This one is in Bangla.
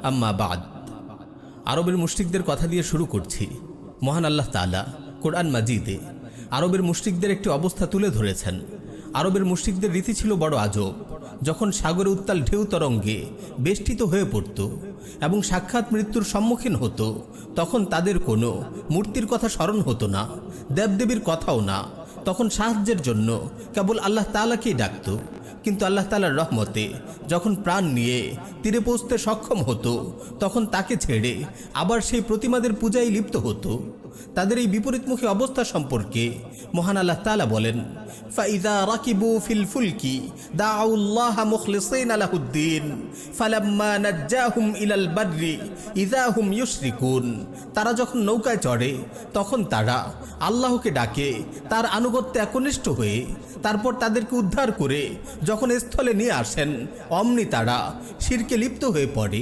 আম্মা বাদ, আরবের মুশরিকদের কথা দিয়ে শুরু করছি। মহান আল্লাহ তাআলা কোরআন মাজিদে আরবের মুশরিকদের একটি অবস্থা তুলে ধরেছেন। আরবের মুশরিকদের রীতি ছিল বড় আজব। যখন সাগরে উত্তাল ঢেউ তরঙ্গে বেষ্টিত হয়ে পড়ত এবং সাক্ষাৎ মৃত্যুর সম্মুখীন হতো, তখন তাদের কোনো মূর্তির কথা স্মরণ হতো না, দেবদেবীর কথাও না। তখন সাহায্যের জন্য কেবল আল্লাহ তাআলাকেই ডাকত। কিন্তু আল্লাহ তাআলার রহমতে যখন প্রাণ নিয়ে তীরে পৌঁছতে সক্ষম হতো, তখন তাকে ছেড়ে আবার সেই প্রতিমাদের পূজায় লিপ্ত হতো। তাদের এই বিপরীতমুখী অবস্থা সম্পর্কে মহান আল্লাহ তাআলা বলেন, ফাইযা রাকিবু ফিল ফুলকি দাউল্লাহা মুখলিসিনা লাহুদ্দিন ফালাম্মা নাজ্জাহুম ইলাল বাররি ইযা হুম ইউশরিকুন। তারা যখন নৌকায় চড়ে তখন তারা আল্লাহকে ডাকে তার আনুগত্যে একনিষ্ঠ হয়ে। তারপর তাদেরকে উদ্ধার করে যখন স্থলে নিয়ে আসেন, অমনি তারা শিরকে লিপ্ত হয়ে পড়ে।